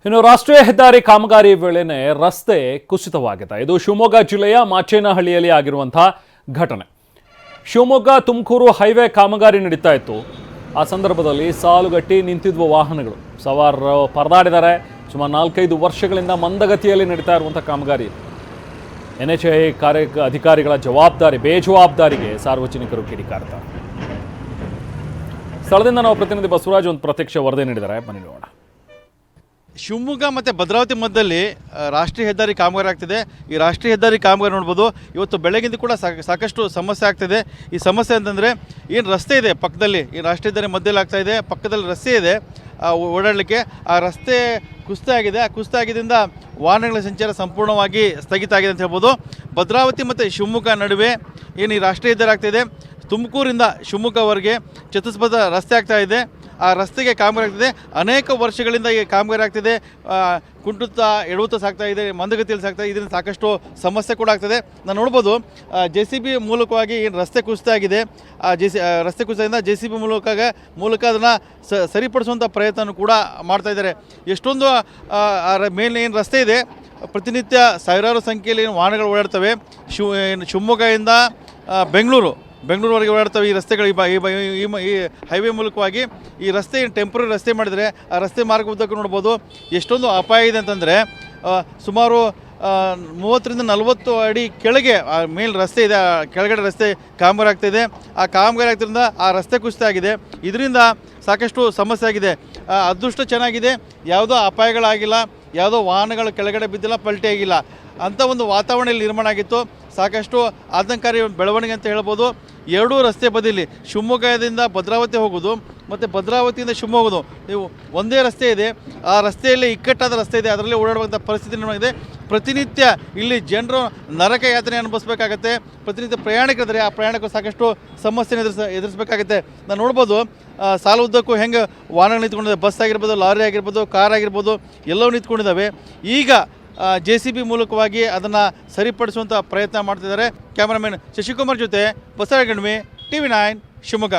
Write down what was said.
ಇನ್ನು ರಾಷ್ಟ್ರೀಯ ಹೆದ್ದಾರಿ ಕಾಮಗಾರಿ ವೇಳೆನೆ ರಸ್ತೆ ಕುಸಿತವಾಗಿದೆ. ಇದು ಶಿವಮೊಗ್ಗ ಜಿಲ್ಲೆಯ ಮಾಚೇನಹಳ್ಳಿಯಲ್ಲಿ ಆಗಿರುವಂತಹ ಘಟನೆ. ಶಿವಮೊಗ್ಗ ತುಮಕೂರು ಹೈವೇ ಕಾಮಗಾರಿ ನಡೀತಾ ಇತ್ತು. ಆ ಸಂದರ್ಭದಲ್ಲಿ ಸಾಲುಗಟ್ಟಿ ನಿಂತಿದ್ವ ವಾಹನಗಳು, ಸವಾರರು ಪರದಾಡಿದ್ದಾರೆ. ಸುಮಾರು 4-5 ವರ್ಷಗಳಿಂದ ಮಂದಗತಿಯಲ್ಲಿ ನಡೀತಾ ಇರುವಂಥ ಕಾಮಗಾರಿ. NHAI ಅಧಿಕಾರಿಗಳ ಬೇಜವಾಬ್ದಾರಿಗೆ ಸಾರ್ವಜನಿಕರು ಕಿಡಿಕಾರ್ತಾರೆ. ಸ್ಥಳದಿಂದ ನಾವು ಪ್ರತಿನಿಧಿ ಬಸವರಾಜ್ ಒಂದು ಪ್ರತ್ಯಕ್ಷ ವರದಿ ನೀಡಿದ್ದಾರೆ, ಬನ್ನಿ ನೋಡೋಣ. ಶಿವಮೊಗ್ಗ ಮತ್ತು ಭದ್ರಾವತಿ ಮಧ್ಯದಲ್ಲಿ ರಾಷ್ಟ್ರೀಯ ಹೆದ್ದಾರಿ ಕಾಮಗಾರಿ ಆಗ್ತಿದೆ. ಈ ರಾಷ್ಟ್ರೀಯ ಹೆದ್ದಾರಿ ಕಾಮಗಾರಿ ನೋಡ್ಬೋದು, ಇವತ್ತು ಬೆಳಗಿಂದ ಕೂಡ ಸಾಕಷ್ಟು ಸಮಸ್ಯೆ ಆಗ್ತಿದೆ. ಈ ಸಮಸ್ಯೆ ಅಂತಂದರೆ ಏನು ರಸ್ತೆ ಇದೆ ಪಕ್ಕದಲ್ಲಿ, ಈ ರಾಷ್ಟ್ರೀಯ ಹೆದ್ದಾರಿ ಮಧ್ಯದಲ್ಲಿ ಆಗ್ತಾ ಇದೆ, ಪಕ್ಕದಲ್ಲಿ ರಸ್ತೆ ಇದೆ ಓಡಾಡಲಿಕ್ಕೆ. ಆ ರಸ್ತೆ ಕುಸಿತ ಆಗಿದೆ. ಆ ಕುಸಿತ ಆಗಿದ್ದರಿಂದ ವಾಹನಗಳ ಸಂಚಾರ ಸಂಪೂರ್ಣವಾಗಿ ಸ್ಥಗಿತ ಆಗಿದೆ ಅಂತ ಹೇಳ್ಬೋದು. ಭದ್ರಾವತಿ ಮತ್ತು ಶಿವಮೊಗ್ಗ ನಡುವೆ ಏನು ಈ ರಾಷ್ಟ್ರೀಯ ಹೆದ್ದಾರಿ ಆಗ್ತಾಯಿದೆ, ತುಮಕೂರಿಂದ ಶಿವಮೊಗ್ಗವರೆಗೆ ಚತುಷ್ಪಥ ರಸ್ತೆ ಆಗ್ತಾ ಇದೆ. ಆ ರಸ್ತೆಗೆ ಕಾಮಗಾರಿ ಆಗ್ತಿದೆ. ಅನೇಕ ವರ್ಷಗಳಿಂದ ಈ ಕಾಮಗಾರಿ ಆಗ್ತಿದೆ. ಕುಂಟುತ್ತಾ ಎಡವುತ್ತಾ ಸಾಗ್ತಾ ಇದೆ, ಮಂದಗತಿಯಲ್ಲಿ ಸಾಗ್ತಾ ಇದೆ. ಇದರಿಂದ ಸಾಕಷ್ಟು ಸಮಸ್ಯೆ ಕೂಡ ಆಗ್ತದೆ. ನಾನು ನೋಡ್ಬೋದು JCB ಮೂಲಕವಾಗಿ ಏನು ರಸ್ತೆ ಕುಸಿತ ಆಗಿದೆ. ಆ ರಸ್ತೆ ಕುಸಿತದಿಂದ JCB ಮೂಲಕ ಅದನ್ನು ಸರಿಪಡಿಸುವಂಥ ಪ್ರಯತ್ನ ಕೂಡ ಮಾಡ್ತಾಯಿದ್ದಾರೆ. ಎಷ್ಟೊಂದು ಮೇಲೆ ಏನು ರಸ್ತೆ ಇದೆ, ಪ್ರತಿನಿತ್ಯ ಸಾವಿರಾರು ಸಂಖ್ಯೆಯಲ್ಲಿ ಏನು ವಾಹನಗಳು ಓಡಾಡ್ತವೆ. ಶಿವಮೊಗ್ಗದಿಂದ ಬೆಂಗಳೂರುವರೆಗೆ ಓಡಾಡ್ತವೆ ಈ ರಸ್ತೆಗಳು. ಈ ಹೈವೇ ಮೂಲಕವಾಗಿ ಈ ರಸ್ತೆ ಟೆಂಪ್ರರಿ ರಸ್ತೆ ಮಾಡಿದರೆ ಆ ರಸ್ತೆ ಮಾರ್ಗ ಉದ್ದಕ್ಕೂ ನೋಡ್ಬೋದು ಎಷ್ಟೊಂದು ಅಪಾಯ ಇದೆ ಅಂತಂದರೆ, ಸುಮಾರು 30ರಿಂದ 40 ಅಡಿ ಕೆಳಗೆ ಮೇಲ್ ರಸ್ತೆ ಇದೆ, ಕೆಳಗಡೆ ರಸ್ತೆ ಕಾಮಗಾರಿ ಆಗ್ತಾಯಿದೆ. ಆ ಕಾಮಗಾರಿ ಆಗ್ತಿರೋದ್ರಿಂದ ಆ ರಸ್ತೆ ಕುಸಿತ ಆಗಿದೆ. ಇದರಿಂದ ಸಾಕಷ್ಟು ಸಮಸ್ಯೆ ಆಗಿದೆ. ಅದೃಷ್ಟ ಚೆನ್ನಾಗಿದೆ, ಯಾವುದೋ ಅಪಾಯಗಳಾಗಿಲ್ಲ, ಯಾವುದೋ ವಾಹನಗಳು ಕೆಳಗಡೆ ಬಿದ್ದಿಲ್ಲ, ಪಲ್ಟಿ ಆಗಿಲ್ಲ. ಅಂಥ ಒಂದು ವಾತಾವರಣ ಇಲ್ಲಿ ನಿರ್ಮಾಣ ಆಗಿತ್ತು. ಸಾಕಷ್ಟು ಆತಂಕಕಾರಿ ಬೆಳವಣಿಗೆ ಅಂತ ಹೇಳ್ಬೋದು. ಎರಡೂ ರಸ್ತೆ ಬದಿಲಿ ಶಿವಮೊಗ್ಗದಿಂದ ಭದ್ರಾವತಿ ಹೋಗೋದು ಮತ್ತು ಭದ್ರಾವತಿಯಿಂದ ಶಿವಮೊಗ್ಗ ಹೋಗೋದು, ನೀವು ಒಂದೇ ರಸ್ತೆ ಇದೆ. ಆ ರಸ್ತೆಯಲ್ಲಿ ಇಕ್ಕಟ್ಟಾದ ರಸ್ತೆ ಇದೆ, ಅದರಲ್ಲಿ ಓಡಾಡುವಂಥ ಪರಿಸ್ಥಿತಿ ನಿರ್ಮಾಣ. ಪ್ರತಿನಿತ್ಯ ಇಲ್ಲಿ ಜನರು ನರಕ ಯಾತನೆ ಅನುಭವಿಸ್ಬೇಕಾಗತ್ತೆ. ಪ್ರತಿನಿತ್ಯ ಪ್ರಯಾಣಿಕರಿದ್ದಾರೆ, ಆ ಪ್ರಯಾಣಕ್ಕೂ ಸಾಕಷ್ಟು ಸಮಸ್ಯೆ ಎದುರಿಸಬೇಕಾಗತ್ತೆ. ನಾನು ನೋಡ್ಬೋದು ಸಾಲು ಉದ್ದಕ್ಕೂ ಹೆಂಗೆ ವಾಹನಗಳು ನಿಂತ್ಕೊಂಡಿದ್ದಾವೆ. ಬಸ್ ಆಗಿರ್ಬೋದು, ಲಾರಿ ಆಗಿರ್ಬೋದು, ಕಾರ್ ಆಗಿರ್ಬೋದು, ಎಲ್ಲವೂ ನಿಂತ್ಕೊಂಡಿದ್ದಾವೆ. ಈಗ JCB ಮೂಲಕವಾಗಿ ಅದನ್ನು ಸರಿಪಡಿಸುವಂಥ ಪ್ರಯತ್ನ ಮಾಡ್ತಿದ್ದಾರೆ. ಕ್ಯಾಮರಾಮನ್ ಶಶಿಕುಮಾರ್ ಜೊತೆ ಬಸವರಾಜ್, TV9 ಶಿವಮೊಗ್ಗ.